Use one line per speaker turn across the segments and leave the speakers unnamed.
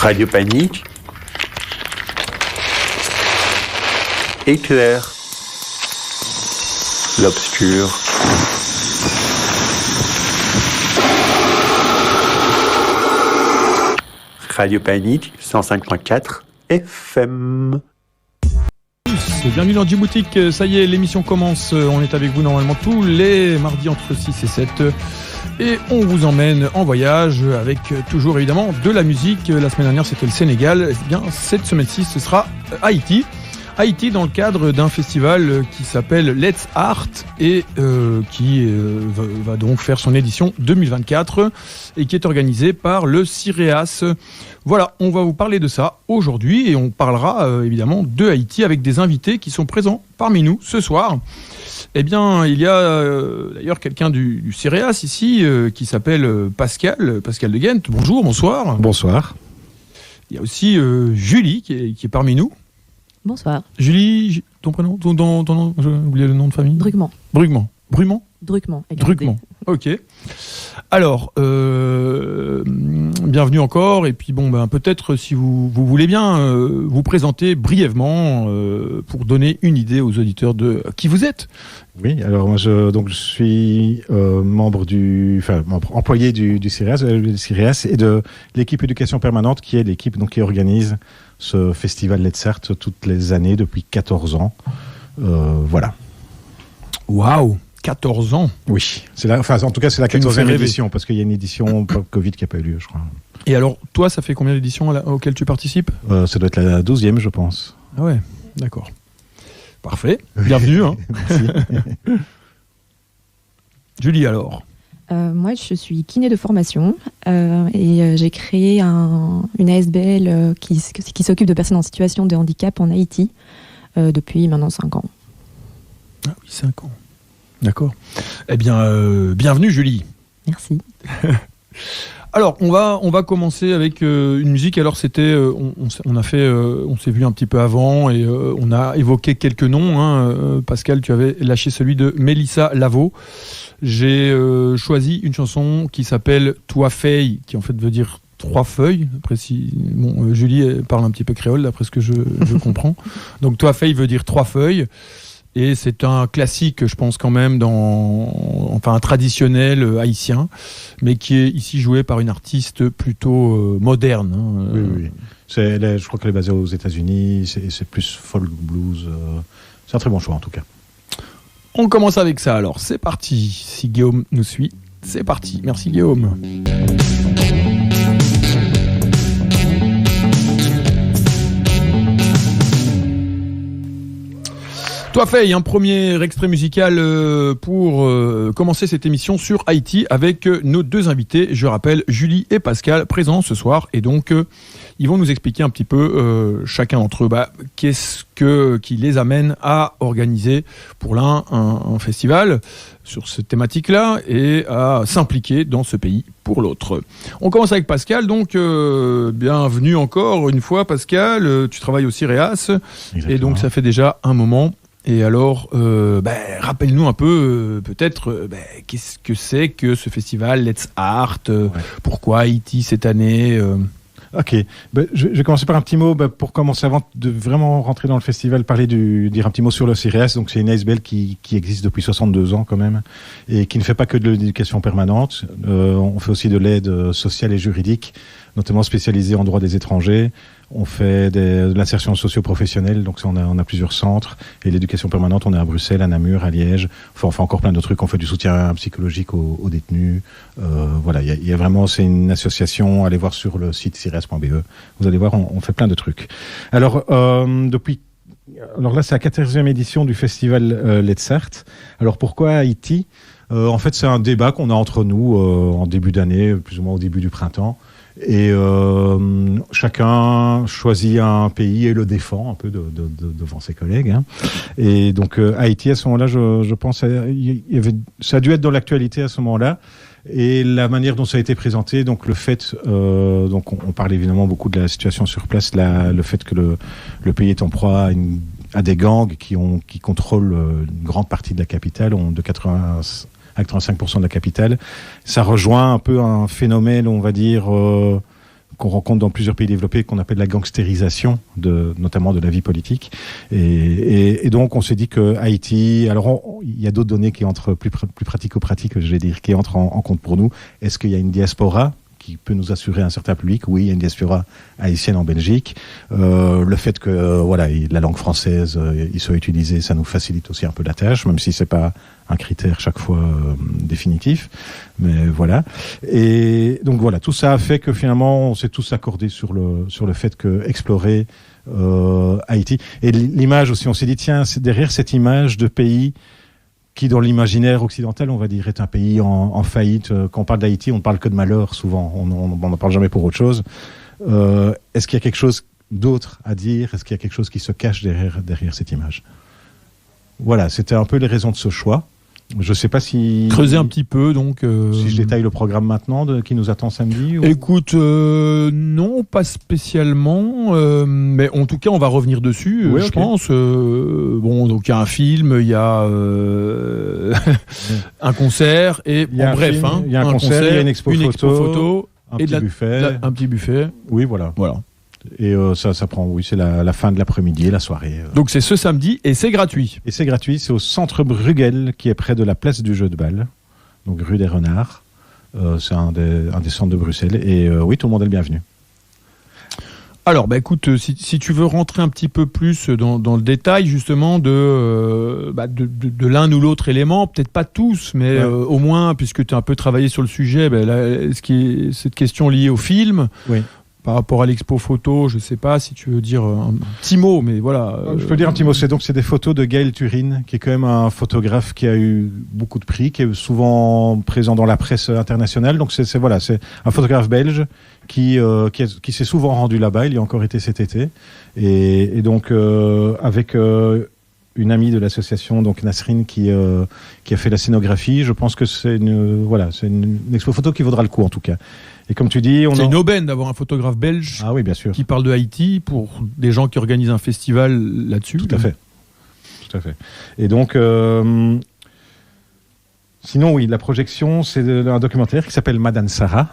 Radio Panique, Éclair, l'obscur. Radio Panique, 105.4 FM.
Bienvenue dans Djiboutique, ça y est, l'émission commence. On est avec vous normalement tous les mardis entre 6 et 7. Et on vous emmène en voyage avec toujours évidemment de la musique. La semaine dernière c'était le Sénégal. Eh bien, cette semaine-ci ce sera Haïti. Haïti dans le cadre d'un festival qui s'appelle Let's Art et qui va donc faire son édition 2024 et qui est organisé par le CIREAS. Voilà, on va vous parler de ça aujourd'hui et on parlera évidemment de Haïti avec des invités qui sont présents parmi nous ce soir. Eh bien, il y a d'ailleurs quelqu'un du CIREAS ici qui s'appelle Pascal de Ghent. Bonjour, bonsoir.
Bonsoir.
Il y a aussi Julie qui est parmi nous.
Bonsoir.
Julie, ton prénom, ton nom, j'ai oublié le nom de famille.
Drugman.
Brugman. Brugman.
Drugman.
Drugman. Ok. Alors, bienvenue encore. Et puis bon, peut-être si vous voulez bien vous présenter brièvement pour donner une idée aux auditeurs de qui vous êtes.
Oui, alors moi je suis membre employé du CIREAS et de l'équipe éducation permanente qui est l'équipe qui organise ce festival Let's Art toutes les années depuis 14 ans. Voilà.
Waouh, 14 ans.
Oui, en tout cas c'est la 14e édition parce qu'il y a une édition Covid qui n'a pas eu lieu, je crois.
Et alors, toi, ça fait combien d'éditions auxquelles tu participes ?
Ça doit être la 12e, je pense.
Ah ouais, d'accord. Parfait, bienvenue. Hein.
Merci.
Julie, alors ?
Moi, je suis kiné de formation et j'ai créé une ASBL qui s'occupe de personnes en situation de handicap en Haïti depuis maintenant 5 ans.
Ah oui, 5 ans. D'accord. Eh bien, bienvenue Julie.
Merci.
Alors, on va commencer avec une musique. Alors, c'était, on s'est vu un petit peu avant et on a évoqué quelques noms. Hein. Pascal, tu avais lâché celui de Mélissa Lavo. J'ai choisi une chanson qui s'appelle Toi Feuille, qui en fait veut dire 3 feuilles. Après, Julie parle un petit peu créole, d'après ce que je comprends. Donc, Toi Feuille veut dire 3 feuilles. Et c'est un classique, je pense quand même, un traditionnel haïtien, mais qui est ici joué par une artiste plutôt moderne. Hein.
Oui. Je crois qu'elle est basée aux États-Unis. C'est plus folk blues. C'est un très bon choix en tout cas.
On commence avec ça alors. C'est parti. Si Guillaume nous suit, c'est parti. Merci Guillaume. Toi Faye, un premier extrait musical pour commencer cette émission sur Haïti avec nos 2 invités, je rappelle Julie et Pascal, présents ce soir. Et donc, ils vont nous expliquer un petit peu, chacun d'entre eux, qu'est-ce qui les amène à organiser pour l'un un festival sur cette thématique-là et à s'impliquer dans ce pays pour l'autre. On commence avec Pascal, donc bienvenue encore une fois Pascal, tu travailles au CIREAS. Exactement. Et donc ça fait déjà un moment. Et alors, rappelle-nous un peu, peut-être, qu'est-ce que c'est que ce festival Let's Art, pourquoi Haïti cette année
Ok, je vais commencer par un petit mot pour commencer avant de vraiment rentrer dans le festival, dire un petit mot sur le CIREAS. Donc c'est une ASBL qui existe depuis 62 ans quand même et qui ne fait pas que de l'éducation permanente. On fait aussi de l'aide sociale et juridique, notamment spécialisée en droit des étrangers. On fait de l'insertion socio-professionnelle, donc on a plusieurs centres. Et l'éducation permanente, on est à Bruxelles, à Namur, à Liège. Enfin, on fait encore plein de trucs. On fait du soutien psychologique aux détenus. Voilà, il y a vraiment, c'est une association. Allez voir sur le site cireas.be. Vous allez voir, on fait plein de trucs. Alors là, c'est la 14e édition du festival Let's Art. Alors pourquoi Haïti ? En fait, c'est un débat qu'on a entre nous en début d'année, plus ou moins au début du printemps. Et chacun choisit un pays et le défend un peu devant ses collègues. Hein. Et donc Haïti, à ce moment-là, je pense, ça a dû être dans l'actualité à ce moment-là. Et la manière dont ça a été présenté, donc le fait, donc on parle évidemment beaucoup de la situation sur place, le fait que le pays est en proie à des gangs qui contrôlent une grande partie de la capitale, de 85% de la capitale. Ça rejoint un peu un phénomène, on va dire, qu'on rencontre dans plusieurs pays développés, qu'on appelle la gangstérisation, notamment de la vie politique. Et donc, on s'est dit que Haïti, alors il y a d'autres données qui entrent plus pratico-pratiques, je vais dire, qui entrent en compte pour nous. Est-ce qu'il y a une diaspora qui peut nous assurer un certain public? Oui, il y a une diaspora haïtienne en Belgique. Le fait que la langue française il soit utilisée, ça nous facilite aussi un peu la tâche, même si c'est pas un critère chaque fois définitif. Mais voilà. Et donc voilà, tout ça a fait que finalement, on s'est tous accordés sur le fait que explorer Haïti. Et l'image aussi, on s'est dit, tiens, c'est derrière cette image de pays qui, dans l'imaginaire occidental, on va dire, est un pays en faillite. Quand on parle d'Haïti, on ne parle que de malheur, souvent. On n'en parle jamais pour autre chose. Est-ce qu'il y a quelque chose d'autre à dire? Est-ce qu'il y a quelque chose qui se cache derrière cette image? Voilà, c'était un peu les raisons de ce choix. Je ne sais pas si...
Creuser un petit peu, donc...
Si je détaille le programme maintenant qui nous attend samedi ou...
Écoute, non, pas spécialement, mais en tout cas, on va revenir dessus,
oui,
je
okay.
pense. Bon, donc il y a un film, il y a un concert, et
il y a
bref,
il y a un concert, il y a une expo photo,
un petit buffet.
Oui, voilà. Et ça prend, oui, c'est la fin de l'après-midi, la soirée.
Donc c'est ce samedi et c'est gratuit.
Et c'est gratuit, c'est au centre Bruegel, qui est près de la place du jeu de balle, donc rue des Renards. C'est un des centres de Bruxelles. Et oui, tout le monde est le bienvenu.
Alors, écoute, si tu veux rentrer un petit peu plus dans le détail, justement, de l'un ou l'autre élément, peut-être pas tous, mais au moins, puisque tu as un peu travaillé sur le sujet, cette question liée au film.
Oui.
Par rapport à l'expo photo, je ne sais pas si tu veux dire un petit mot, mais voilà.
Je peux dire un petit mot. C'est des photos de Gaël Turin, qui est quand même un photographe qui a eu beaucoup de prix, qui est souvent présent dans la presse internationale. Donc c'est un photographe belge qui s'est souvent rendu là-bas. Il y a encore été cet été. Et donc avec une amie de l'association, donc Nasrine, qui a fait la scénographie. Je pense que c'est une expo photo qui vaudra le coup en tout cas. Et comme tu dis,
c'est une aubaine d'avoir un photographe belge
oui, bien sûr,
qui parle de Haïti pour des gens qui organisent un festival là-dessus.
Tout à fait. Et donc, sinon, oui, la projection, c'est un documentaire qui s'appelle Madame Sarah,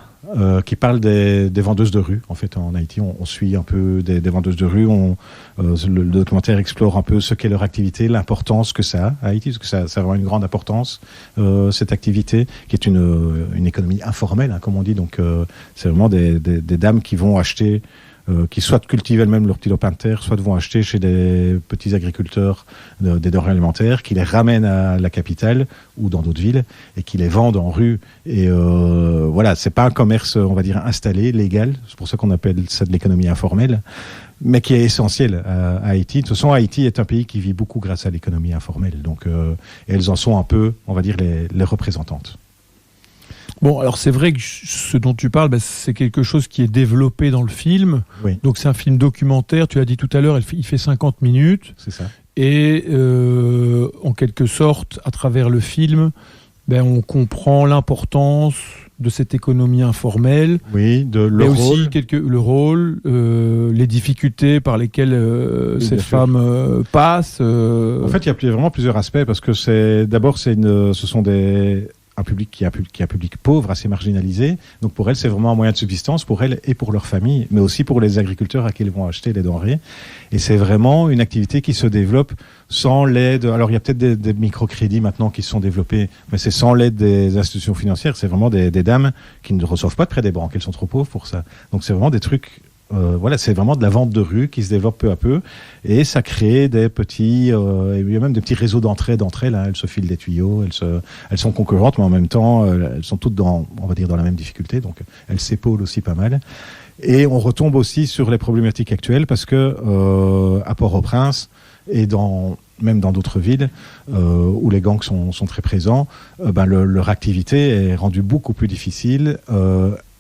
qui parle des vendeuses de rue. En fait, en Haïti, on suit un peu des vendeuses de rue. Le documentaire explore un peu ce qu'est leur activité, l'importance que ça a à Haïti, parce que ça a vraiment une grande importance, cette activité, qui est une économie informelle, comme on dit. Donc, c'est vraiment des dames qui vont acheter, qui soit cultivent elles-mêmes leur petit lopin de terre, soit vont acheter chez des petits agriculteurs des denrées alimentaires, qui les ramènent à la capitale ou dans d'autres villes et qui les vendent en rue. Et c'est pas un commerce, on va dire, installé, légal. C'est pour ça qu'on appelle ça de l'économie informelle, mais qui est essentiel à Haïti. De toute façon, Haïti est un pays qui vit beaucoup grâce à l'économie informelle. Donc, elles en sont un peu, on va dire, les représentantes.
Bon, alors c'est vrai que ce dont tu parles, c'est quelque chose qui est développé dans le film.
Oui.
Donc c'est un film documentaire, tu l'as dit tout à l'heure, il fait 50 minutes.
C'est ça.
Et en quelque sorte, à travers le film, on comprend l'importance de cette économie informelle.
Oui,
mais aussi le rôle, les difficultés par lesquelles cette femme passe.
En fait, il y a vraiment plusieurs aspects, parce que ce sont un public qui est un public pauvre, assez marginalisé. Donc pour elles, c'est vraiment un moyen de subsistance pour elles et pour leur famille, mais aussi pour les agriculteurs à qui elles vont acheter les denrées. Et c'est vraiment une activité qui se développe sans l'aide. Alors il y a peut-être des microcrédits maintenant qui se sont développés, mais c'est sans l'aide des institutions financières. C'est vraiment des dames qui ne reçoivent pas de prêt des banques. Elles sont trop pauvres pour ça. Donc c'est vraiment des trucs... c'est vraiment de la vente de rue qui se développe peu à peu, et ça crée des petits, il y a même des petits réseaux d'entraide entre elles. Elles se filent des tuyaux, elles sont concurrentes, mais en même temps, elles sont toutes dans la même difficulté, donc elles s'épaulent aussi pas mal. Et on retombe aussi sur les problématiques actuelles, parce que à Port-au-Prince et même dans d'autres villes où les gangs sont très présents, leur activité est rendue beaucoup plus difficile.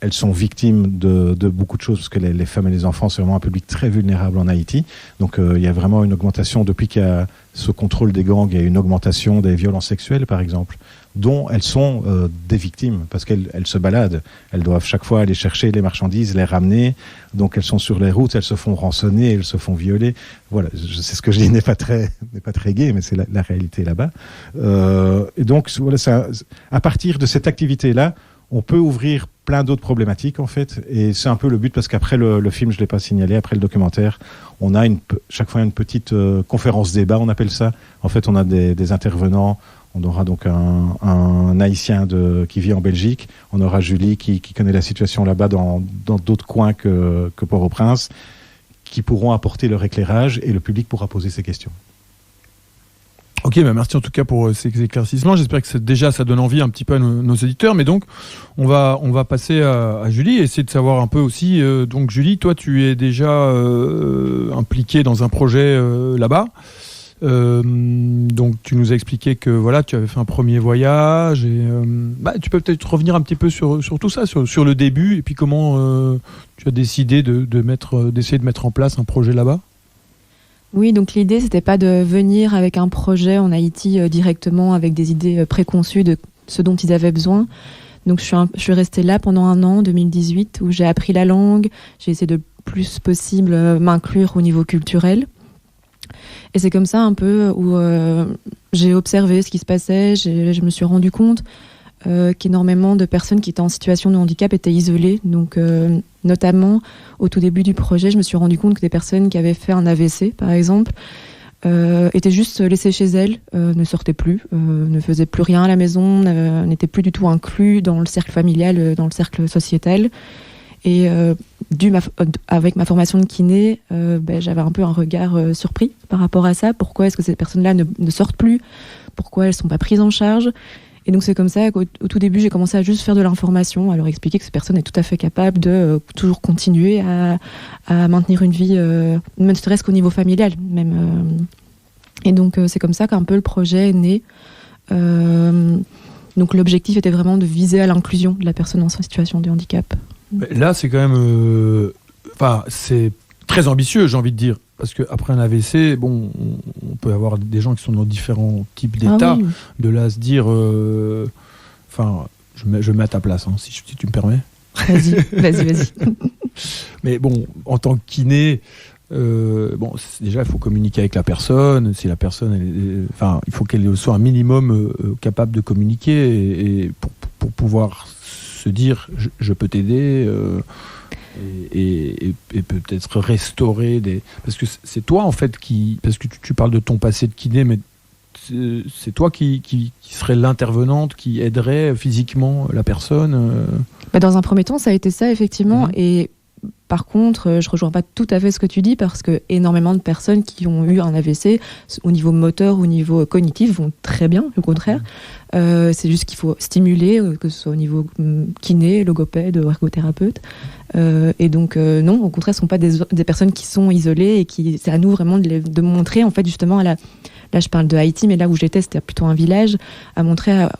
Elles sont victimes de beaucoup de choses, parce que les femmes et les enfants, c'est vraiment un public très vulnérable en Haïti. Donc il y a vraiment une augmentation, depuis qu'il y a ce contrôle des gangs, il y a une augmentation des violences sexuelles, par exemple, dont elles sont des victimes, parce qu'elles se baladent. Elles doivent chaque fois aller chercher les marchandises, les ramener. Donc elles sont sur les routes, elles se font rançonner, elles se font violer. Voilà, je sais ce que je dis n'est pas très gai, mais c'est la réalité là-bas. Et donc, à partir de cette activité-là, on peut ouvrir plein d'autres problématiques en fait, et c'est un peu le but, parce qu'après le film, je l'ai pas signalé, après le documentaire, on a chaque fois une petite conférence débat, on appelle ça. En fait, on a des intervenants. On aura donc un Haïtien qui vit en Belgique. On aura Julie qui connaît la situation là-bas dans d'autres coins que Port-au-Prince, qui pourront apporter leur éclairage, et le public pourra poser ses questions.
Ok, merci en tout cas pour ces éclaircissements. J'espère que ça donne envie un petit peu à nos éditeurs. Mais donc, on va passer à Julie et essayer de savoir un peu aussi. Donc, Julie, toi, tu es déjà impliquée dans un projet là-bas. Donc, tu nous as expliqué que voilà, tu avais fait un premier voyage. Et tu peux peut-être revenir un petit peu sur tout ça, sur le début, et puis comment tu as décidé d'essayer de mettre en place un projet là-bas.
Oui, donc l'idée, c'était pas de venir avec un projet en Haïti directement avec des idées préconçues de ce dont ils avaient besoin. Donc je suis restée là pendant 1 an, 2018, où j'ai appris la langue, j'ai essayé de plus possible m'inclure au niveau culturel. Et c'est comme ça un peu où j'ai observé ce qui se passait, je me suis rendu compte qu'énormément de personnes qui étaient en situation de handicap étaient isolées. Donc, notamment, au tout début du projet, je me suis rendu compte que des personnes qui avaient fait un AVC, par exemple, étaient juste laissées chez elles, ne sortaient plus, ne faisaient plus rien à la maison, n'étaient plus du tout inclus dans le cercle familial, dans le cercle sociétal. Et avec ma formation de kiné, j'avais un peu un regard surpris par rapport à ça. Pourquoi est-ce que ces personnes-là ne sortent plus ? Pourquoi elles ne sont pas prises en charge ? Et donc c'est comme ça qu'au tout début, j'ai commencé à juste faire de l'information, à leur expliquer que cette personne est tout à fait capable de toujours continuer à maintenir une vie, ne serait-ce qu'au niveau familial même. Et donc c'est comme ça qu'un peu le projet est né. Donc l'objectif était vraiment de viser à l'inclusion de la personne en situation de handicap.
Là, c'est quand même... c'est très ambitieux, j'ai envie de dire. Parce qu'après un AVC, on peut avoir des gens qui sont dans différents types d'états. Ah oui. De là à se dire... je mets à ta place, si tu me permets.
Vas-y.
Mais bon, en tant que kiné... déjà, il faut communiquer avec la personne. Si la personne... il faut qu'elle soit un minimum capable de communiquer et pour pouvoir se dire je peux t'aider et peut-être restaurer parce que c'est toi en fait parce que tu parles de ton passé de kiné, mais c'est toi qui serait l'intervenante qui aiderait physiquement la personne.
Dans un premier temps, ça a été ça effectivement. Et par contre, je rejoins pas tout à fait ce que tu dis, parce que énormément de personnes qui ont eu un AVC, au niveau moteur, au niveau cognitif, vont très bien, au contraire. C'est juste qu'il faut stimuler, que ce soit au niveau kiné, logopède, ergothérapeute. Et donc, non, au contraire, ce ne sont pas des personnes qui sont isolées, et c'est à nous vraiment de montrer, en fait, justement, là je parle de Haïti, mais là où j'étais, c'était plutôt un village, à montrer à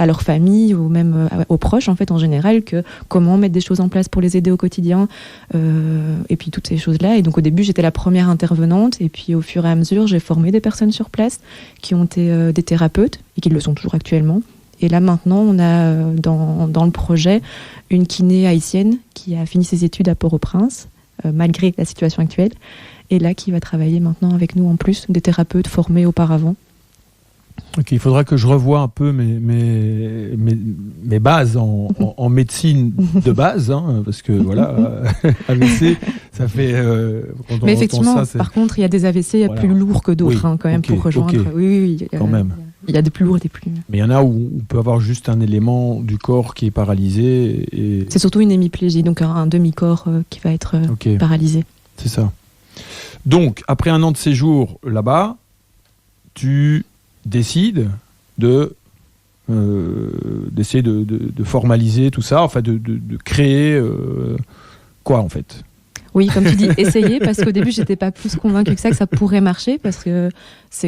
leur famille, ou même aux proches, en fait, en général, comment mettre des choses en place pour les aider au quotidien, et puis toutes ces choses-là. Et donc, au début, j'étais la première intervenante, et puis au fur et à mesure, j'ai formé des personnes sur place qui ont été des thérapeutes, et qui le sont toujours actuellement. Et là, maintenant, on a dans le projet une kiné haïtienne qui a fini ses études à Port-au-Prince, malgré la situation actuelle, et là qui va travailler maintenant avec nous en plus, des thérapeutes formés auparavant.
Ok, il faudra que je revoie un peu mes bases en médecine de base, parce que voilà, AVC, ça fait...
mais effectivement, par contre, il y a des AVC plus lourds que d'autres, quand même, pour rejoindre. Okay. Oui,
quand même.
Il y a des plus lourds et des plus...
Mais il y en a où on peut avoir juste un élément du corps qui est paralysé. Et...
C'est surtout une hémiplégie, donc un demi-corps qui va être paralysé.
C'est ça. Donc, après 1 an de séjour là-bas, tu décides d'essayer de formaliser tout ça, enfin de créer quoi en fait ?
Oui, comme tu dis, essayer, parce qu'au début, j'étais pas plus convaincue que ça pourrait marcher, parce que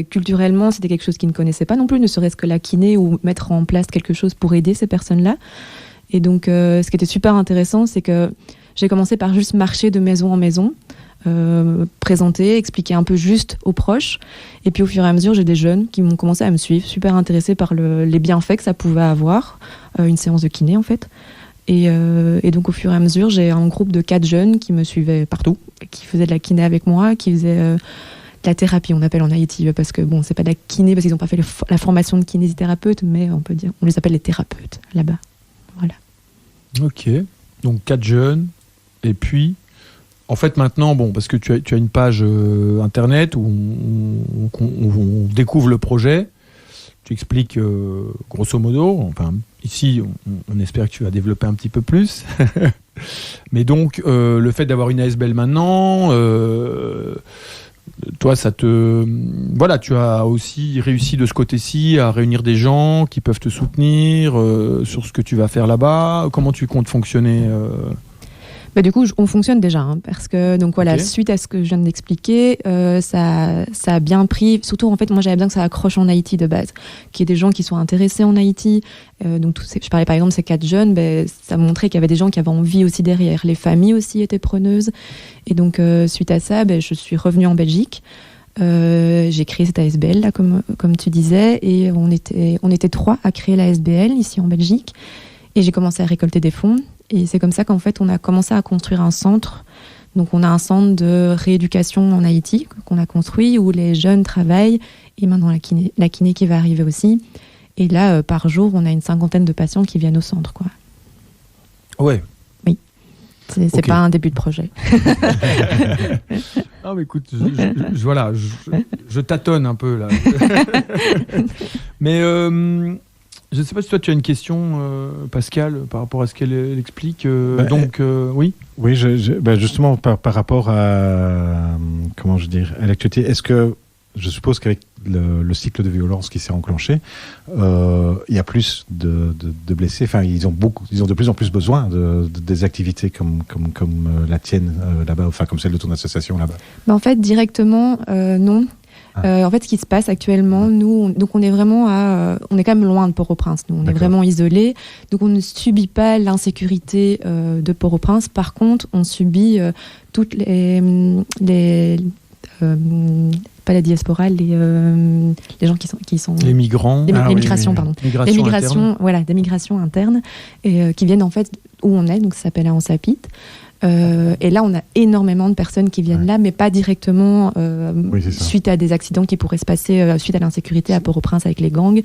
culturellement, c'était quelque chose qu'ils ne connaissaient pas non plus, ne serait-ce que la kiné ou mettre en place quelque chose pour aider ces personnes-là. Et donc, ce qui était super intéressant, c'est que j'ai commencé par juste marcher de maison en maison, présenter, expliquer un peu juste aux proches. Et puis, au fur et à mesure, j'ai des jeunes qui m'ont commencé à me suivre, super intéressés par les bienfaits que ça pouvait avoir, une séance de kiné, en fait. Et donc, au fur et à mesure, j'ai un groupe de 4 jeunes qui me suivaient partout, qui faisaient de la kiné avec moi, qui faisaient de la thérapie, on appelle en Haïti, parce que bon, c'est pas de la kiné, parce qu'ils n'ont pas fait la formation de kinésithérapeute, mais on peut dire, on les appelle les thérapeutes là-bas. Voilà.
Ok, donc 4 jeunes, et puis, en fait maintenant, parce que tu as une page internet où on découvre le projet, tu expliques grosso modo, enfin ici on espère que tu vas développer un petit peu plus, mais donc le fait d'avoir une ASBL maintenant, toi tu as aussi réussi de ce côté-ci à réunir des gens qui peuvent te soutenir sur ce que tu vas faire là-bas. Comment tu comptes fonctionner
Du coup, on fonctionne déjà, parce que donc voilà, suite à ce que je viens d'expliquer, ça a bien pris. Surtout, en fait, moi, j'avais besoin que ça accroche en Haïti de base, qu'il y ait des gens qui soient intéressés en Haïti. Donc, je parlais par exemple de ces 4 jeunes, ça montrait qu'il y avait des gens qui avaient envie aussi derrière. Les familles aussi étaient preneuses. Et donc, suite à ça, je suis revenue en Belgique. J'ai créé cette ASBL là, comme tu disais, et on était 3 à créer la ASBL ici en Belgique. Et j'ai commencé à récolter des fonds. Et c'est comme ça qu'en fait, on a commencé à construire un centre. Donc, on a un centre de rééducation en Haïti qu'on a construit où les jeunes travaillent. Et maintenant, la kiné qui va arriver aussi. Et là, par jour, on a une 50aine de patients qui viennent au centre, quoi.
Ouais.
Oui. C'est pas un début de projet.
Non, mais écoute, je tâtonne un peu là. Mais je ne sais pas si toi tu as une question, Pascal, par rapport à ce qu'elle explique. Oui.
Oui, justement par rapport à à l'actualité, est-ce que je suppose qu'avec le cycle de violence qui s'est enclenché, il y a plus de blessés. Enfin, ils ont de plus en plus besoin des activités comme la tienne là-bas, enfin comme celle de ton association là-bas.
En fait, directement, non. En fait, ce qui se passe actuellement, nous, donc on est vraiment on est quand même loin de Port-au-Prince. Nous, on est vraiment isolés, donc on ne subit pas l'insécurité de Port-au-Prince. Par contre, on subit toutes les pas la diaspora, les gens qui sont
les migrants,
les migrations, pardon, les migrations, voilà, des migrations internes et qui viennent en fait où on est, donc ça s'appelle à Ansapit. Et là, on a énormément de personnes qui viennent là, mais pas directement suite à des accidents qui pourraient se passer suite à l'insécurité à Port-au-Prince avec les gangs.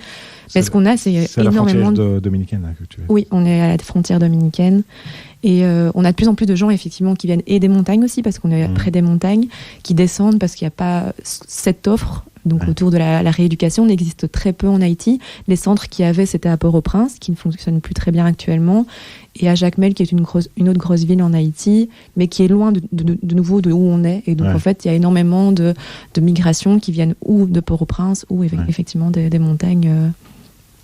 Mais ce qu'on a, c'est énormément
la frontière dominicaine là, que tu es.
Oui, on est à la frontière dominicaine. Et on a de plus en plus de gens, effectivement, qui viennent et des montagnes aussi, parce qu'on est près des montagnes, qui descendent parce qu'il n'y a pas cette offre. Donc autour de la rééducation, on existe très peu en Haïti. Les centres qu'il y avait, c'était à Port-au-Prince, qui ne fonctionne plus très bien actuellement, et à Jacmel, qui est une autre grosse ville en Haïti, mais qui est loin de nouveau de où on est. Et donc en fait, il y a énormément de migrations qui viennent ou de Port-au-Prince, ou effectivement des montagnes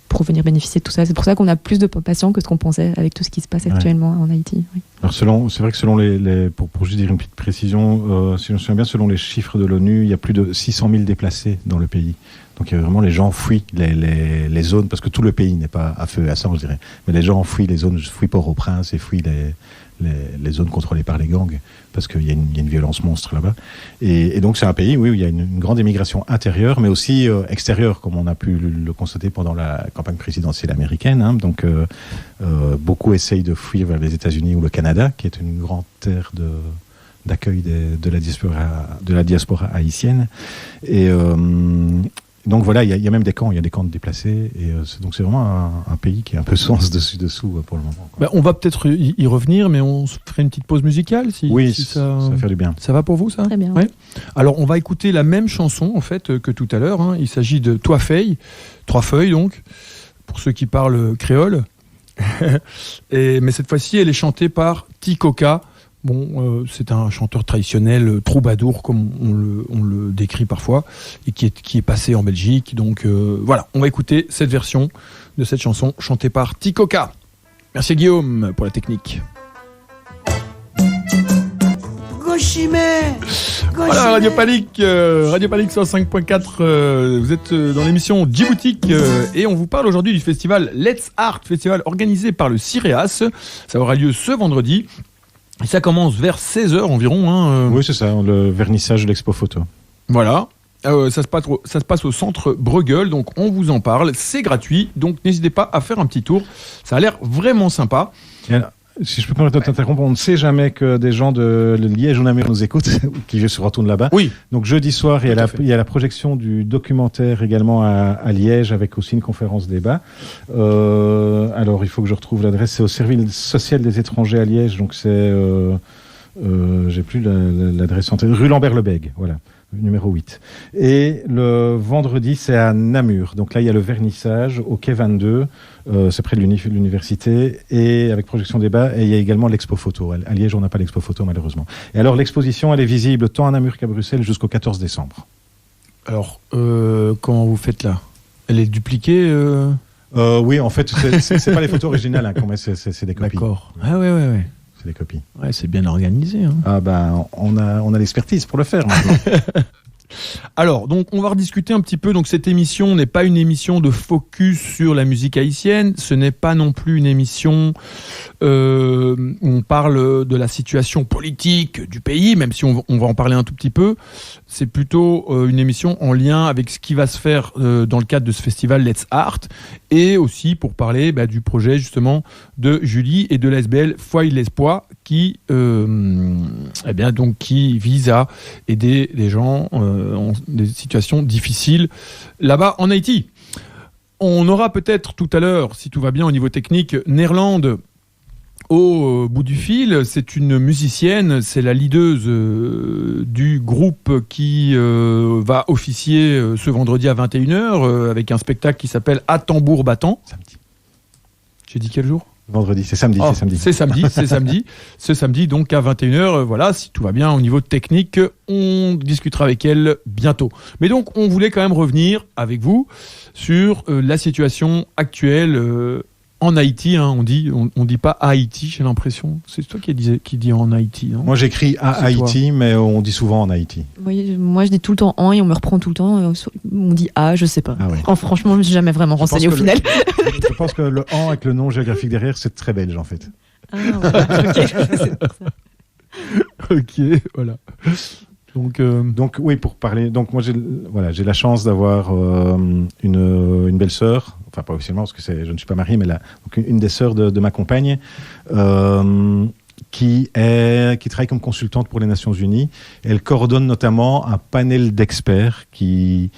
pour venir bénéficier de tout ça. C'est pour ça qu'on a plus de patients que ce qu'on pensait avec tout ce qui se passe actuellement en Haïti. Oui.
Alors c'est vrai que selon pour juste dire une petite précision, si je me souviens bien, selon les chiffres de l'ONU, il y a plus de 600 000 déplacés dans le pays. Donc il y a vraiment les gens fuient les zones, parce que tout le pays n'est pas à feu et à sang, je dirais. Mais les gens fuient les zones, fuient Port-au-Prince et fuient les zones contrôlées par les gangs, parce qu'il y a une violence monstre là-bas. Et donc c'est un pays, oui, où il y a une grande émigration intérieure, mais aussi extérieure, comme on a pu le constater pendant la campagne présidentielle américaine. Hein. Donc beaucoup essayent de fuir vers les États-Unis ou le Canada, qui est une grande terre d'accueil de la diaspora haïtienne. Et donc voilà, il y a même des camps, il y a des camps de déplacés, et donc c'est vraiment un pays qui est un peu sens dessus pour le moment.
On va peut-être y revenir, mais on se ferait une petite pause musicale si
ça va faire du bien.
Ça va pour vous, ça ?
Très bien.
Ouais. Alors on va écouter la même chanson en fait que tout à l'heure. Hein. Il s'agit de Trois feuilles donc, pour ceux qui parlent créole. Mais cette fois-ci, elle est chantée par Tikoka. C'est un chanteur traditionnel, troubadour, comme on le décrit parfois, et qui est passé en Belgique. Donc voilà, on va écouter cette version de cette chanson chantée par Tikoka. Merci Guillaume pour la technique. Voilà, Radio Panique 105.4, vous êtes dans l'émission Djiboutique et on vous parle aujourd'hui du festival Let's Art, festival organisé par le CIREAS. Ça aura lieu ce vendredi. Et ça commence vers 16h environ.
Oui, c'est ça, le vernissage de l'expo photo.
Voilà. Ça se passe au centre Bruegel, donc on vous en parle. C'est gratuit, donc n'hésitez pas à faire un petit tour. Ça a l'air vraiment sympa.
si je peux me permettre t'interrompre, on ne sait jamais que des gens de Liège ou Namur nous écoutent, qui je retourne là-bas.
Oui.
Donc jeudi soir, il y a la projection du documentaire également à Liège, avec aussi une conférence débat. Alors il faut que je retrouve l'adresse, c'est au service social des étrangers à Liège, donc c'est, j'ai plus l'adresse en tête, rue Lambert-Lebègue, voilà. Numéro 8. Et le vendredi, c'est à Namur. Donc là, il y a le vernissage au quai 22. C'est près de l'université. Et avec projection débat. Et il y a également l'expo photo. À Liège, on n'a pas l'expo photo, malheureusement. Et alors, l'exposition, elle est visible tant à Namur qu'à Bruxelles jusqu'au 14 décembre.
Alors, comment vous faites là? Elle est dupliquée
Oui, en fait, c'est pas les photos originales qu'on met, c'est des copies.
D'accord. Ah ouais.
C'est des copies.
Ouais, c'est bien organisé. Hein.
Ah ben, on a l'expertise pour le faire maintenant.
Alors, donc, on va rediscuter un petit peu. Donc, cette émission n'est pas une émission de focus sur la musique haïtienne. Ce n'est pas non plus une émission où on parle de la situation politique du pays, même si on va en parler un tout petit peu. C'est plutôt une émission en lien avec ce qui va se faire dans le cadre de ce festival Let's Art, et aussi pour parler du projet justement de Julie et de l'ASBL Foi y l'Espoir qui vise à aider les gens en des situations difficiles là-bas en Haïti. On aura peut-être tout à l'heure, si tout va bien au niveau technique, Nerland au bout du fil. C'est une musicienne, c'est la leaduse du groupe qui va officier ce vendredi à 21h avec un spectacle qui s'appelle À tambour battant.
Samedi.
J'ai dit quel jour ?
Vendredi, c'est samedi.
C'est samedi. Ce samedi, donc à 21h, voilà, si tout va bien au niveau technique, on discutera avec elle bientôt. Mais donc, on voulait quand même revenir avec vous sur la situation actuelle en Haïti. Hein, on dit pas Haïti, j'ai l'impression. C'est toi qui dis en Haïti. Non ?
Moi, j'écris à Haïti, mais on dit souvent en Haïti.
Oui, moi, je dis tout le temps en et on me reprend tout le temps. On dit A, je sais pas.
Ah ouais.
Franchement, je ne me suis jamais vraiment renseigné au final.
Je pense que le en avec le nom géographique derrière, c'est très belge en fait.
Ah, voilà,
ok, voilà.
Donc oui, pour parler. Donc moi, j'ai la chance d'avoir une belle sœur. Enfin, pas officiellement parce que je ne suis pas marié, mais donc une des sœurs de ma compagne. Qui travaille comme consultante pour les Nations Unies. Elle coordonne notamment un panel d'experts qui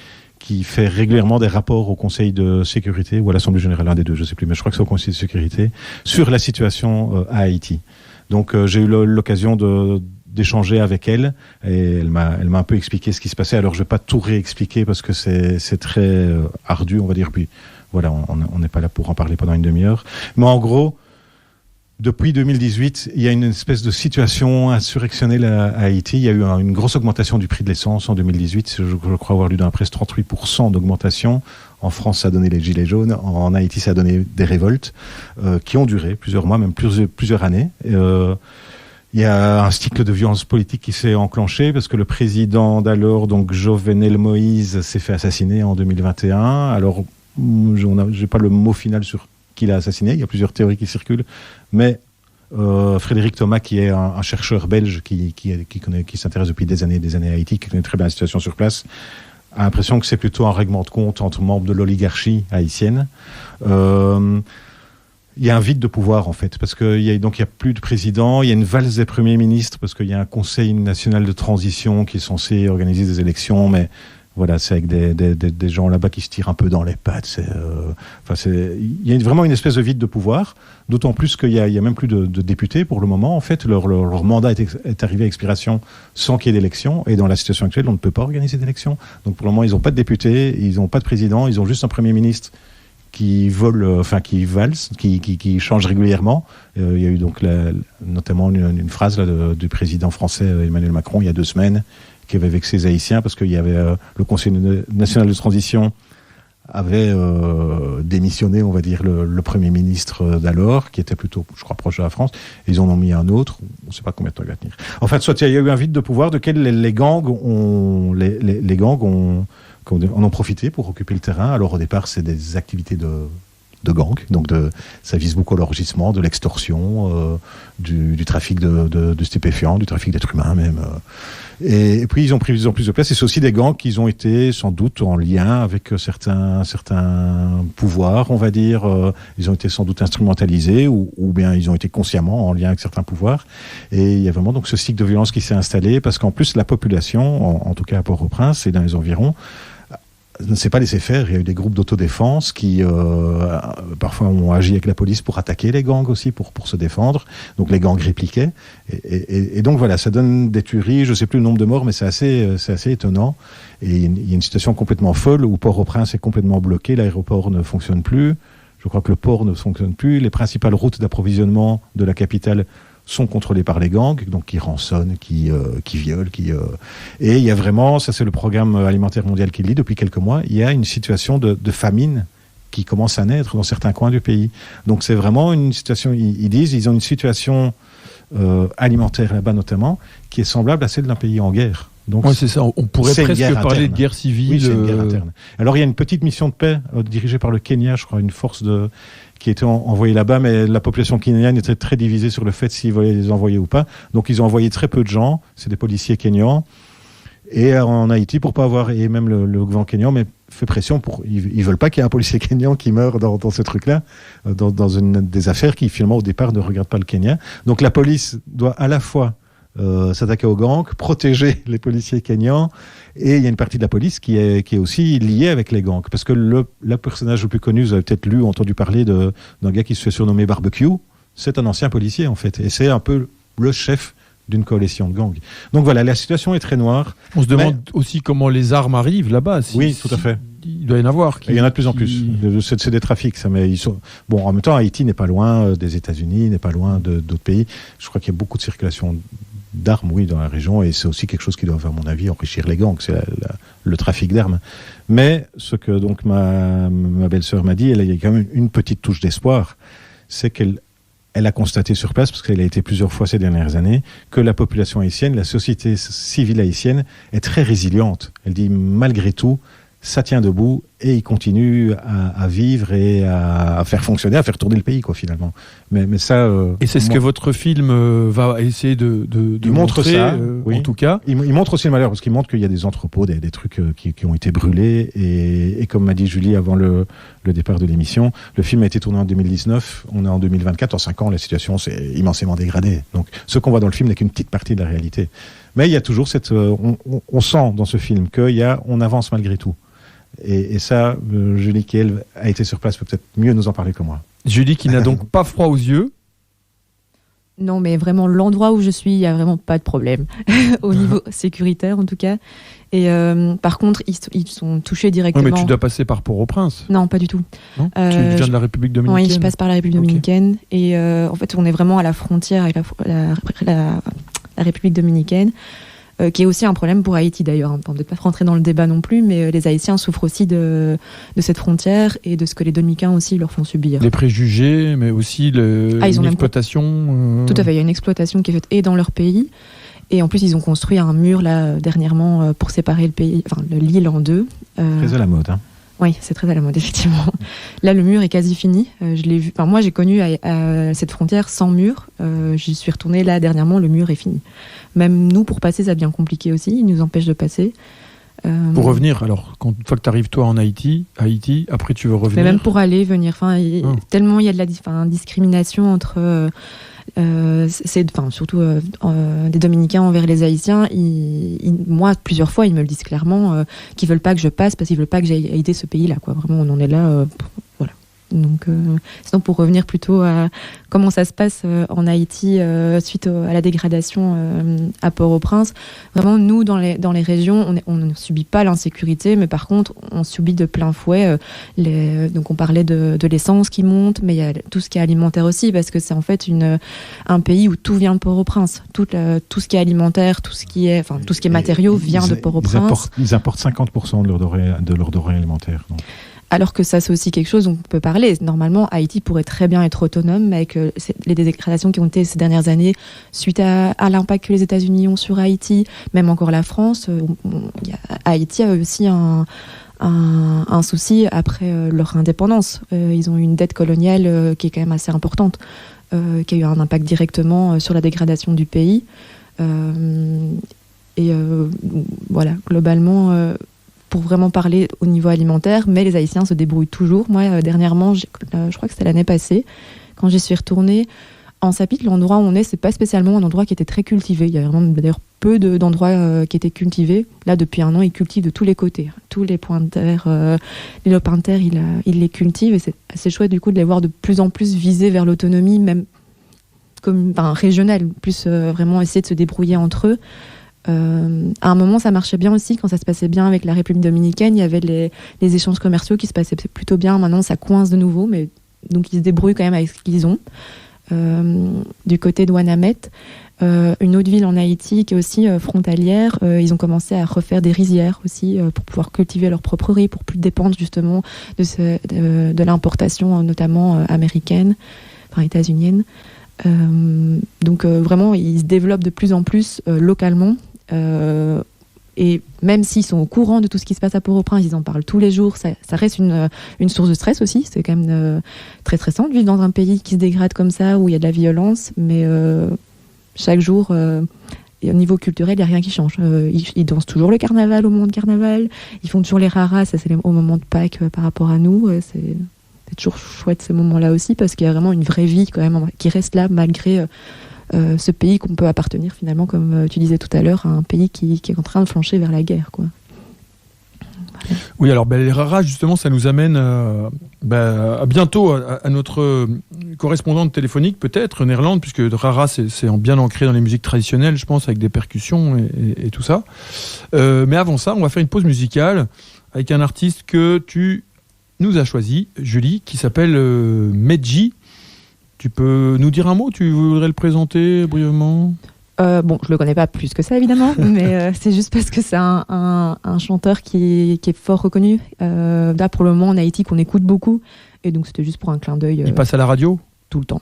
fait régulièrement des rapports au Conseil de sécurité ou à l'Assemblée générale, un des deux, je ne sais plus, mais je crois que c'est au Conseil de sécurité, sur la situation à Haïti. Donc j'ai eu l'occasion d'échanger avec elle et elle m'a un peu expliqué ce qui se passait. Alors je ne vais pas tout réexpliquer parce que c'est très ardu, on va dire. Puis voilà, on n'est pas là pour en parler pendant une demi-heure. Mais en gros, depuis 2018, il y a une espèce de situation insurrectionnelle à Haïti. Il y a eu une grosse augmentation du prix de l'essence en 2018. Je crois avoir lu dans la presse 38% d'augmentation. En France, ça a donné les gilets jaunes. En Haïti, ça a donné des révoltes qui ont duré plusieurs mois, même plusieurs années. Il y a un cycle de violence politique qui s'est enclenché parce que le président d'alors, donc Jovenel Moïse, s'est fait assassiner en 2021. Alors, j'ai pas le mot final sur qui l'a assassiné. Il y a plusieurs théories qui circulent, mais Frédéric Thomas, qui est un chercheur belge qui s'intéresse depuis des années à Haïti, qui connaît très bien la situation sur place, a l'impression que c'est plutôt un règlement de compte entre membres de l'oligarchie haïtienne. Il y a un vide de pouvoir en fait, parce qu'il y a plus de président, il y a une valse des premiers ministres, parce qu'il y a un conseil national de transition qui est censé organiser des élections, mais voilà, c'est avec des gens là-bas qui se tirent un peu dans les pattes. Il y a vraiment une espèce de vide de pouvoir, d'autant plus qu'il y a même plus de députés pour le moment. En fait, leur mandat est arrivé à expiration sans qu'il y ait d'élection. Et dans la situation actuelle, on ne peut pas organiser d'élection. Donc pour le moment, ils n'ont pas de députés, ils n'ont pas de président, ils ont juste un premier ministre qui valse, qui change régulièrement. Il y a eu donc notamment une phrase là, du président français Emmanuel Macron il y a 2 semaines, qui avait vexé les Haïtiens parce qu'il y avait le Conseil national de transition avait démissionné, on va dire, le Premier ministre d'alors, qui était plutôt, je crois, proche de la France. Ils en ont mis un autre. On ne sait pas combien de temps il va tenir. En fait, soit il y a eu un vide de pouvoir de lequel les gangs en ont profité pour occuper le terrain. Alors au départ, c'est des activités de gangs. Donc ça vise beaucoup l'enrichissement, de l'extorsion, du trafic de stupéfiants, du trafic d'êtres humains même. Et puis ils ont pris de plus en plus de place. Et c'est aussi des gangs qui ont été sans doute en lien avec certains pouvoirs, on va dire. Ils ont été sans doute instrumentalisés ou bien ils ont été consciemment en lien avec certains pouvoirs. Et il y a vraiment donc ce cycle de violence qui s'est installé parce qu'en plus la population, en tout cas à Port-au-Prince et dans les environs, ne s'est pas laissé faire. Il y a eu des groupes d'autodéfense qui parfois ont agi avec la police pour attaquer les gangs aussi, pour se défendre. Donc les gangs répliquaient. Et donc voilà, ça donne des tueries. Je ne sais plus le nombre de morts, mais c'est assez étonnant. Et il y a une situation complètement folle où Port-au-Prince est complètement bloqué. L'aéroport ne fonctionne plus. Je crois que le port ne fonctionne plus. Les principales routes d'approvisionnement de la capitale sont contrôlés par les gangs, donc qui rançonnent, qui violent, et il y a vraiment, ça c'est le programme alimentaire mondial qui le dit depuis quelques mois, il y a une situation de famine qui commence à naître dans certains coins du pays. Donc c'est vraiment une situation, ils ont une situation alimentaire là-bas notamment, qui est semblable à celle d'un pays en guerre. Donc
c'est ça, on pourrait presque parler de guerre civile.
Oui, c'est une guerre interne. Alors il y a une petite mission de paix dirigée par le Kenya, je crois, une force qui était envoyée là-bas, mais la population kenyane était très divisée sur le fait s'ils voulaient les envoyer ou pas. Donc ils ont envoyé très peu de gens, c'est des policiers kenyans, et en Haïti pour pas avoir, et même le gouvernement kenyan, mais fait pression ils veulent pas qu'il y ait un policier kenyan qui meure dans ce truc-là, dans une des affaires qui finalement au départ ne regardent pas le Kenya. Donc la police doit à la fois s'attaquer aux gangs, protéger les policiers kenyans, et il y a une partie de la police qui est aussi liée avec les gangs, parce que le personnage le plus connu, vous avez peut-être lu ou entendu parler d'un gars qui se fait surnommer Barbecue, c'est un ancien policier en fait, et c'est un peu le chef d'une coalition de gangs. Donc voilà, la situation est très noire.
On se demande aussi comment les armes arrivent là-bas.
Oui, tout à fait.
Il doit y en avoir.
Il y en a de plus en plus. C'est des trafics, ça. Mais en même temps, Haïti n'est pas loin des États-Unis, n'est pas loin d'autres pays. Je crois qu'il y a beaucoup de circulation d'armes, oui, dans la région, et c'est aussi quelque chose qui doit, à mon avis, enrichir les gangs, c'est le trafic d'armes. Mais ce que donc ma belle-sœur m'a dit, il y a quand même une petite touche d'espoir, c'est qu'elle a constaté sur place, parce qu'elle a été plusieurs fois ces dernières années, que la population haïtienne, la société civile haïtienne est très résiliente. Elle dit, malgré tout, ça tient debout et il continue à vivre et à faire fonctionner, à faire tourner le pays, quoi, finalement. Mais ça...
et c'est ce que votre film va essayer de
montre
montrer,
ça, oui.
En tout cas.
Il montre aussi le malheur, parce qu'il montre qu'il y a des entrepôts, des trucs qui ont été brûlés. Et comme m'a dit Julie avant le départ de l'émission, le film a été tourné en 2019, on est en 2024, en 5 ans, la situation s'est immensément dégradée. Donc ce qu'on voit dans le film n'est qu'une petite partie de la réalité. Mais il y a toujours on sent dans ce film qu'on avance malgré tout. Et ça, Julie, qui elle a été sur place, peut peut-être mieux nous en parler que moi.
Julie, qui n'a donc pas froid aux yeux.
Non, mais vraiment, l'endroit où je suis, il n'y a vraiment pas de problème, au niveau sécuritaire en tout cas. Et par contre, ils sont touchés directement.
Oui, mais tu dois passer par Port-au-Prince.
Non, pas du tout.
Non tu viens de la République dominicaine.
Oui, je passe par la République dominicaine. Et en fait, on est vraiment à la frontière avec la République dominicaine. Qui est aussi un problème pour Haïti d'ailleurs. On ne peut pas rentrer dans le débat non plus, mais les Haïtiens souffrent aussi de cette frontière et de ce que les Dominicains aussi leur font subir.
Les préjugés, mais aussi l'exploitation.
Tout à fait, il y a une exploitation qui est faite et dans leur pays, et en plus ils ont construit un mur là dernièrement pour séparer l'île en deux.
Très à la mode, hein.
Oui, c'est très à la mode, effectivement. Là, le mur est quasi fini. Je l'ai vu. Moi, j'ai connu cette frontière sans mur. J'y suis retournée là dernièrement. Le mur est fini. Même nous, pour passer, ça devient compliqué aussi. Ils nous empêchent de passer.
Pour revenir, alors, une fois que tu arrives toi en Haïti, après tu veux revenir.
Mais même pour aller, venir. Tellement il y a de la discrimination entre. Surtout des Dominicains envers les Haïtiens. Moi, plusieurs fois, ils me le disent clairement qu'ils veulent pas que je passe parce qu'ils veulent pas que j'aille aider ce pays-là, quoi. Vraiment, on en est là. Voilà. Donc, sinon, pour revenir plutôt à comment ça se passe en Haïti suite à la dégradation à Port-au-Prince, vraiment, nous, dans les régions, on ne subit pas l'insécurité, mais par contre, on subit de plein fouet. Donc, on parlait de l'essence qui monte, mais il y a tout ce qui est alimentaire aussi, parce que c'est en fait un pays où tout vient de Port-au-Prince. Tout ce qui est alimentaire, tout ce qui est matériaux vient de Port-au-Prince.
Ils importent 50% de leur denrée alimentaire. Donc.
Alors que ça, c'est aussi quelque chose dont on peut parler. Normalement, Haïti pourrait très bien être autonome avec les dégradations qui ont été ces dernières années suite à l'impact que les États-Unis ont sur Haïti, même encore la France. Haïti a aussi un un souci après leur indépendance. Ils ont eu une dette coloniale qui est quand même assez importante, qui a eu un impact directement sur la dégradation du pays. Voilà, globalement, pour vraiment parler au niveau alimentaire, mais les Haïtiens se débrouillent toujours. Moi, dernièrement, je crois que c'était l'année passée, quand j'y suis retournée, en Sapit, l'endroit où on est, c'est pas spécialement un endroit qui était très cultivé. Il y a vraiment d'ailleurs peu d'endroits qui étaient cultivés. Là, depuis un an, ils cultivent de tous les côtés. Tous les points de terre, les lopins de terre, ils les cultivent. Et c'est assez chouette du coup de les voir de plus en plus visés vers l'autonomie, même régionale, plus vraiment essayer de se débrouiller entre eux. À un moment, ça marchait bien aussi quand ça se passait bien avec la République dominicaine. Il y avait les échanges commerciaux qui se passaient plutôt bien. Maintenant, ça coince de nouveau, mais donc ils se débrouillent quand même avec ce qu'ils ont. Du côté de Ouanamet, une autre ville en Haïti qui est aussi frontalière, ils ont commencé à refaire des rizières aussi pour pouvoir cultiver leur propre riz, pour plus dépendre justement de l'importation notamment américaine, états-unienne. Donc vraiment, ils se développent de plus en plus localement. Et même s'ils sont au courant de tout ce qui se passe à Port-au-Prince, ils en parlent tous les jours, ça reste une source de stress aussi. C'est quand même très stressant de vivre dans un pays qui se dégrade comme ça, où il y a de la violence, mais chaque jour, au niveau culturel, il n'y a rien qui change. Ils dansent toujours le carnaval au moment de carnaval, ils font toujours les raras, ça c'est au moment de Pâques par rapport à nous. C'est toujours chouette ces moments-là aussi, parce qu'il y a vraiment une vraie vie quand même qui reste là malgré ce pays qu'on peut appartenir finalement, comme tu disais tout à l'heure, à un pays qui est en train de flancher vers la guerre, quoi. Voilà.
Oui, alors les raras, justement, ça nous amène à bientôt à notre correspondante téléphonique, peut-être, Nerland, puisque rara, c'est bien ancré dans les musiques traditionnelles, je pense, avec des percussions et tout ça. Mais avant ça, on va faire une pause musicale avec un artiste que tu nous as choisi, Julie, qui s'appelle Medji. Tu peux nous dire un mot? Tu voudrais le présenter brièvement?
Bon, je le connais pas plus que ça évidemment, mais c'est juste parce que c'est un chanteur qui est fort reconnu. Là, pour le moment, en Haïti, qu'on écoute beaucoup, et donc c'était juste pour un clin d'œil.
Il passe à la radio?
Tout le temps.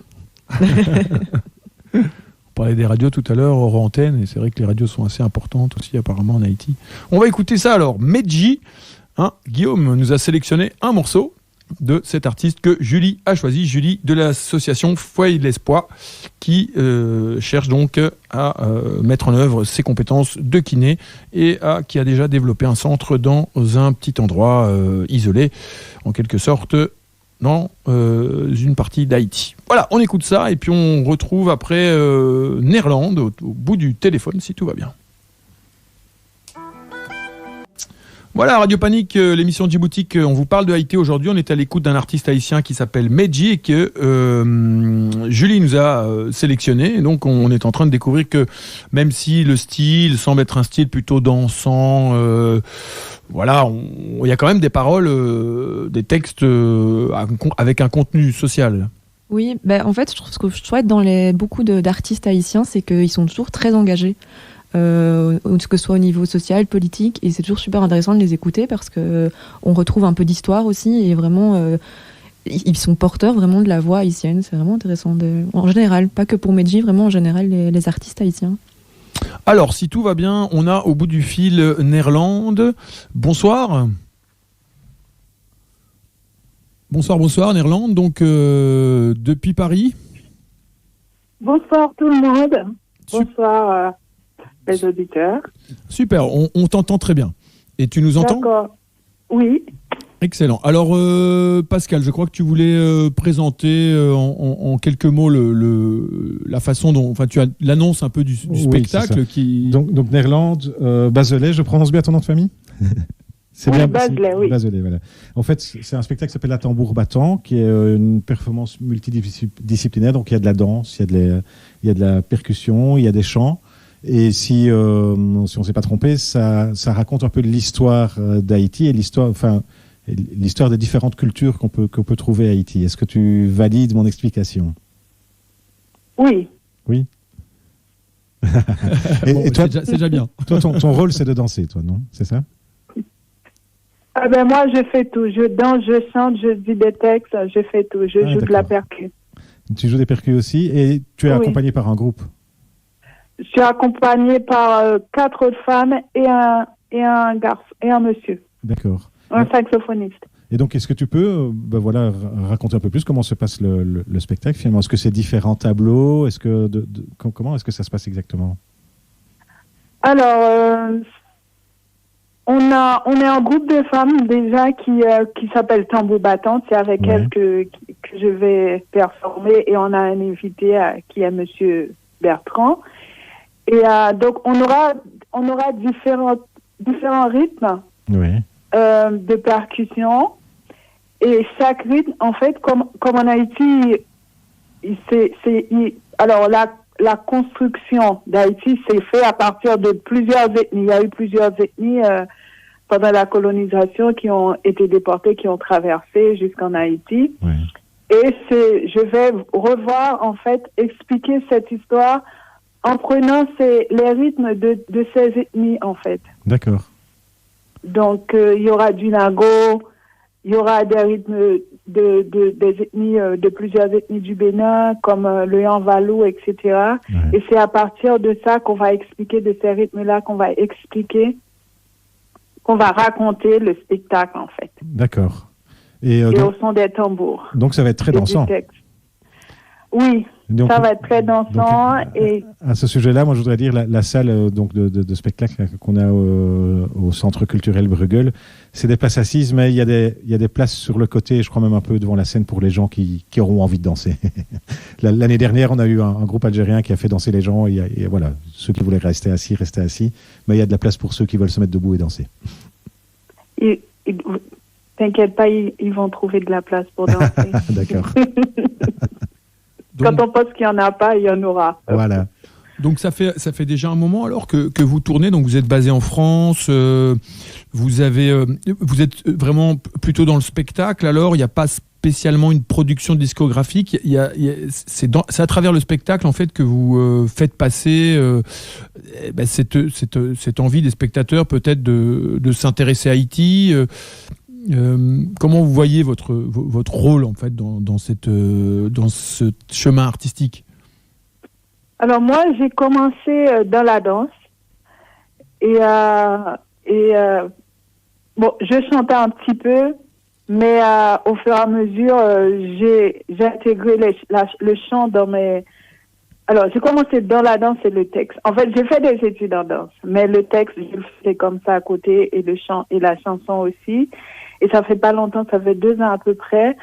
On parlait des radios tout à l'heure, hors antenne, et c'est vrai que les radios sont assez importantes aussi apparemment en Haïti. On va écouter ça alors, Medji. Guillaume nous a sélectionné un morceau de cet artiste que Julie a choisi, Julie de l'association Foyer de l'Espoir, qui cherche donc à mettre en œuvre ses compétences de kiné et qui a déjà développé un centre dans un petit endroit isolé, en quelque sorte, dans une partie d'Haïti. Voilà, on écoute ça et puis on retrouve après Nerland au bout du téléphone, si tout va bien. Voilà, Radio Panique, l'émission Djiboutique, on vous parle de Haïti aujourd'hui. On est à l'écoute d'un artiste haïtien qui s'appelle Medji et que Julie nous a sélectionné. Et donc, on est en train de découvrir que même si le style semble être un style plutôt dansant, voilà, il y a quand même des paroles, des textes avec un contenu social.
Oui, en fait, je trouve ce que je souhaite dans beaucoup d'artistes haïtiens, c'est qu'ils sont toujours très engagés. Que ce soit au niveau social, politique, et c'est toujours super intéressant de les écouter parce que on retrouve un peu d'histoire aussi, et vraiment ils sont porteurs vraiment de la voix haïtienne. C'est vraiment intéressant en général, pas que pour Medji, vraiment en général les artistes haïtiens.
Alors si tout va bien, on a au bout du fil Nerland. Bonsoir. Bonsoir Nerland, donc depuis Paris.
Bonsoir tout le monde. Bonsoir les auditeurs.
Super, on t'entend très bien. Et tu nous entends?
D'accord. Oui.
Excellent. Alors, Pascal, je crois que tu voulais présenter en quelques mots la façon dont... Enfin, tu as l'annonce un peu du spectacle qui...
Donc Nerland, Bazelet, je prononce bien ton nom de famille? C'est bien
Bazelet, oui.
Bazelet, voilà. En fait, c'est un spectacle qui s'appelle La Tambour Battant, qui est une performance multidisciplinaire. Donc, il y a de la danse, il y a de la percussion, il y a des chants. Et si on ne s'est pas trompé, ça raconte un peu l'histoire d'Haïti et l'histoire des différentes cultures qu'on peut trouver à Haïti. Est-ce que tu valides mon explication?
Oui.
Oui.
Et toi, c'est déjà bien.
Toi, ton rôle, c'est de danser, toi, non? C'est ça?
Moi, je fais tout. Je danse, je chante, je dis des textes, je fais tout. Je joue de la percu. Tu
joues des percus aussi, et tu es accompagné par un groupe?
Je suis accompagnée par 4 autres femmes et un garçon et un monsieur.
D'accord.
Un saxophoniste.
Et donc, est-ce que tu peux raconter un peu plus comment se passe le spectacle finalement? Est-ce que c'est différents tableaux? Est-ce que comment est-ce que ça se passe exactement?
Alors, on est un groupe de femmes déjà qui s'appelle Tambour Battant. C'est avec elles que je vais performer et on a un invité qui est Monsieur Bertrand. Et donc on aura différents rythmes de percussion. Et chaque rythme, en fait, comme en Haïti, alors la construction d'Haïti s'est faite à partir de plusieurs ethnies. Il y a eu plusieurs ethnies pendant la colonisation qui ont été déportées, qui ont traversé jusqu'en Haïti. Oui. Et je vais revoir, en fait, expliquer cette histoire en prenant les rythmes de ces ethnies, en fait.
D'accord.
Donc, il y aura du nago, il y aura des rythmes des ethnies, de plusieurs ethnies du Bénin, comme le Yanvalou, etc. Ouais. Et c'est à partir de ça qu'on va expliquer, de ces rythmes-là, qu'on va raconter le spectacle, en fait.
D'accord.
Et au son des tambours.
Donc, ça va être très dansant.
Oui. Donc, ça va être très dansant.
Et à ce sujet-là, moi, je voudrais dire la salle de spectacle qu'on a au Centre culturel Bruegel, c'est des places assises, mais il y a des places sur le côté, je crois même un peu devant la scène pour les gens qui auront envie de danser. L'année dernière, on a eu un groupe algérien qui a fait danser les gens. Et voilà, ceux qui voulaient rester assis, mais il y a de la place pour ceux qui veulent se mettre debout et danser.
T'inquiète pas, ils vont trouver de la place pour danser.
D'accord.
Quand on pense qu'il n'y en a pas, il y en aura.
Voilà.
Donc ça fait déjà un moment alors que vous tournez, donc vous êtes basé en France, vous êtes vraiment plutôt dans le spectacle, alors il n'y a pas spécialement une production discographique, c'est à travers le spectacle en fait que vous faites passer cette envie des spectateurs peut-être de s'intéresser à Haïti. Comment vous voyez votre rôle en fait dans ce chemin artistique?
Alors moi, j'ai commencé dans la danse et je chantais un petit peu, mais au fur et à mesure, j'ai intégré le chant dans mes. Alors j'ai commencé dans la danse et le texte. En fait, j'ai fait des études en danse, mais le texte, je le fais comme ça à côté et le chant et la chanson aussi. Et ça fait pas longtemps, ça fait 2 ans à peu près,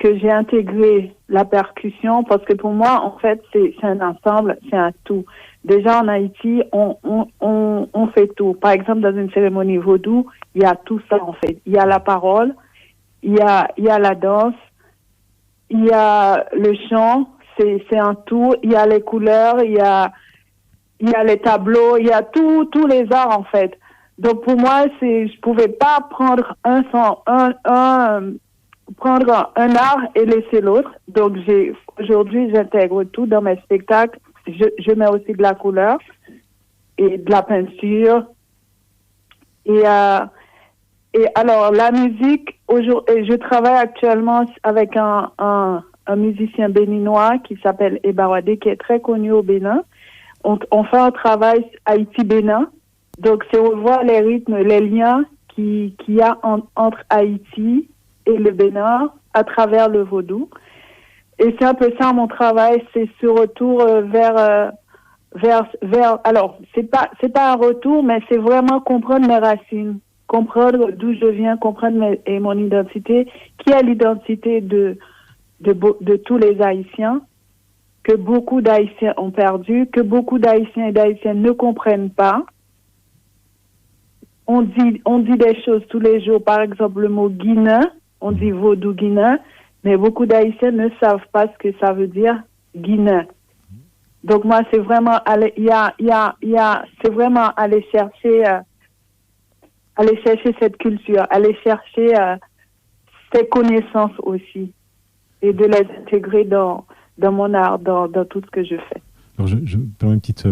que j'ai intégré la percussion parce que pour moi, en fait, c'est un ensemble, c'est un tout. Déjà en Haïti, on fait tout. Par exemple, dans une cérémonie vaudou, il y a tout ça en fait. Il y a la parole, il y a la danse, il y a le chant, c'est un tout. Il y a les couleurs, il y a les tableaux, il y a tous les arts en fait. Donc pour moi, je pouvais pas prendre prendre un art et laisser l'autre. Donc aujourd'hui, j'intègre tout dans mes spectacles. Je mets aussi de la couleur et de la peinture. Et alors la musique, je travaille actuellement avec un musicien béninois qui s'appelle Ebawadé, qui est très connu au Bénin. On fait un travail Haïti-Bénin. Donc, c'est on voit les rythmes, les liens qu'il y a entre Haïti et le Bénin à travers le vaudou. Et c'est un peu ça mon travail, c'est ce retour vers alors, c'est pas un retour, mais c'est vraiment comprendre mes racines, comprendre d'où je viens, comprendre mon identité, qui est l'identité de tous les Haïtiens, que beaucoup d'Haïtiens ont perdu, que beaucoup d'Haïtiens et d'Haïtiennes ne comprennent pas. On dit des choses tous les jours, par exemple le mot guinéen, on dit vaudou guinéen, mais beaucoup d'Haïtiens ne savent pas ce que ça veut dire guinéen. Donc moi c'est vraiment c'est vraiment aller chercher cette culture, aller chercher ces connaissances aussi et de les intégrer dans mon art, dans tout ce que je fais.
Alors je permets une petite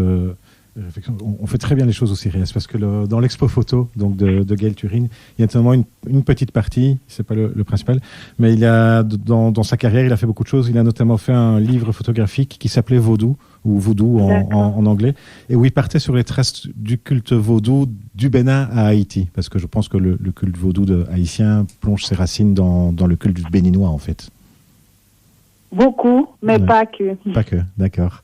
réflexion. On fait très bien les choses au CIRES parce que dans l'expo photo donc de Gaël Turin, il y a notamment une petite partie, c'est pas le principal, mais il a dans sa carrière, il a fait beaucoup de choses. Il a notamment fait un livre photographique qui s'appelait Vaudou ou Voodoo en anglais, et où il partait sur les traces du culte vaudou du Bénin à Haïti, parce que je pense que le culte vaudou haïtien plonge ses racines dans le culte du béninois en fait.
Beaucoup, mais
Ouais.
pas que.
Pas que, d'accord.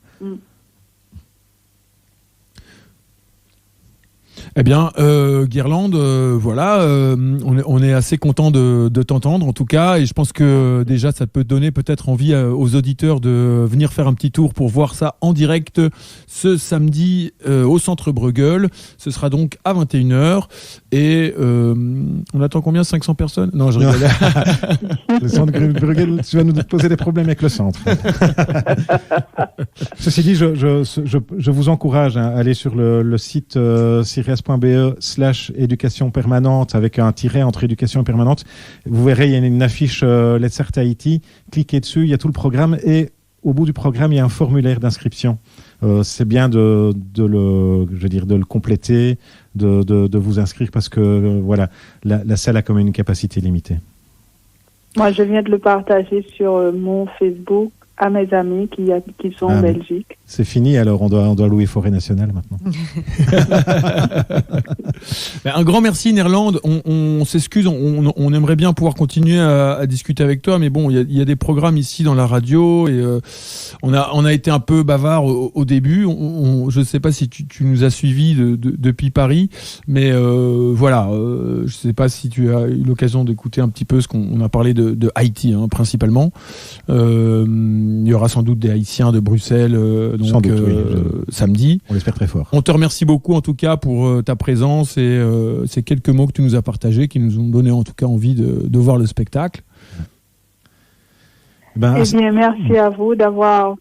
Eh bien, Guirlande, voilà, on est assez content de t'entendre en tout cas, et je pense que déjà ça peut donner peut-être envie aux auditeurs de venir faire un petit tour pour voir ça en direct ce samedi au Centre Bruegel. Ce sera donc à 21h, et on attend combien, 500 personnes? Non, je rigole.
Le centre Bruegel, tu vas nous poser des problèmes avec le centre. Ceci dit, je vous encourage à aller sur le site CIRES.be/éducation permanente avec un tiret entre éducation et permanente. Vous verrez, il y a une affiche Let's Start Haïti. Cliquez dessus, il y a tout le programme, et au bout du programme, il y a un formulaire d'inscription. C'est bien de le compléter, de vous inscrire, parce que voilà, la salle a quand même une capacité limitée.
Moi, je viens de le partager sur mon Facebook à mes amis qui sont en Belgique.
C'est fini, alors on doit louer Forêt Nationale maintenant.
Un grand merci, Nerland. On s'excuse, on aimerait bien pouvoir continuer à discuter avec toi, mais bon, il y a des programmes ici dans la radio, et on a été un peu bavard au début. Je ne sais pas si tu nous as suivis depuis Paris, mais voilà, je ne sais pas si tu as eu l'occasion d'écouter un petit peu ce qu'on a parlé de Haïti, hein, principalement. Il y aura sans doute des Haïtiens de Bruxelles samedi.
On l'espère très fort.
On te remercie beaucoup en tout cas pour ta présence et ces quelques mots que tu nous as partagés, qui nous ont donné en tout cas envie de voir le spectacle.
Eh bien, merci à vous d'avoir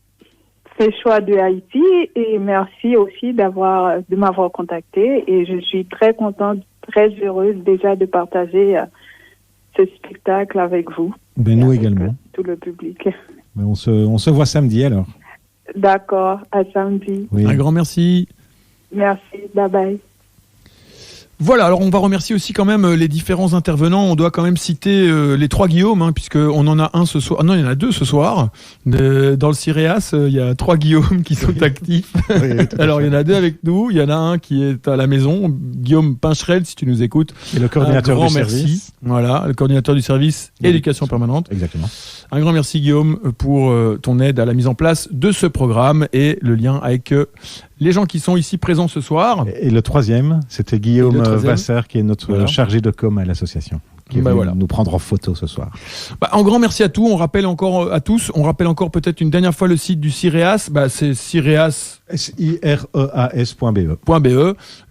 fait le choix de Haïti, et merci aussi de m'avoir contacté, et je suis très contente, très heureuse déjà de partager ce spectacle avec vous.
Ben, nous également.
Tout le public.
Ben, on se voit samedi alors.
D'accord, à samedi.
Oui.
Un grand merci.
Merci, bye bye.
Voilà, alors on va remercier aussi quand même les différents intervenants. On doit quand même citer les 3 Guillaume, hein, puisqu'on en a un ce soir. Non, il y en a 2 ce soir. Dans le CIRES, il y a 3 Guillaume qui sont actifs.
Oui,
alors il y en a 2 avec nous. Il y en a un qui est à la maison, Guillaume Pincherel, si tu nous écoutes.
Et le coordinateur
du
service.
Merci. Voilà, le coordinateur du service éducation permanente.
Exactement.
Un grand merci Guillaume pour ton aide à la mise en place de ce programme et le lien avec les gens qui sont ici présents ce soir.
Et le 3e, c'était Guillaume Vasseur, qui est notre chargé de com à l'association, qui est venu nous prendre en photo ce soir.
Un grand merci à tous. On rappelle encore à tous. On rappelle encore peut-être une dernière fois le site du CIREAS. C'est CIREAS.
SIREAS.be.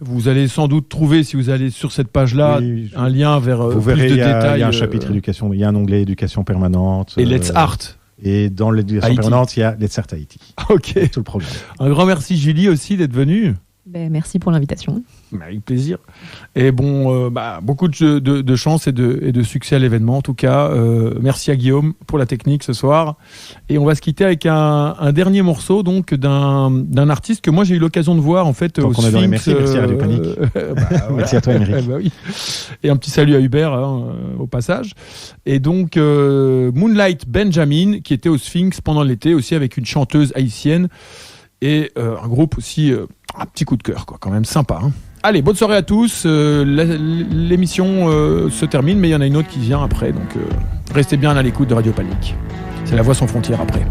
Vous allez sans doute trouver, si vous allez sur cette page-là, un lien vers
vous verrez,
plus de détails.
Il y a un chapitre éducation. Il y a un onglet éducation permanente.
Et Let's Art.
Et dans l'éducation permanente, il y a Let's Start Haïti.
Ok.
Tout le programme.
Un grand merci Julie aussi d'être venue.
Merci pour l'invitation.
Avec plaisir. Et bon, beaucoup de chance et de succès à l'événement. En tout cas, merci à Guillaume pour la technique ce soir. Et on va se quitter avec un dernier morceau donc d'un artiste que moi j'ai eu l'occasion de voir en fait au Sphinx. Dans les
merci à Radio Panique. Merci à toi, Émeric.
Oui. Et un petit salut à Hubert au passage. Et donc Moonlight Benjamin qui était au Sphinx pendant l'été aussi avec une chanteuse haïtienne et un groupe aussi. Un petit coup de cœur, quoi, quand même sympa. Hein. Allez, bonne soirée à tous. L'émission se termine, mais il y en a une autre qui vient après. Donc, restez bien à l'écoute de Radio Panique. C'est la voix sans frontières après.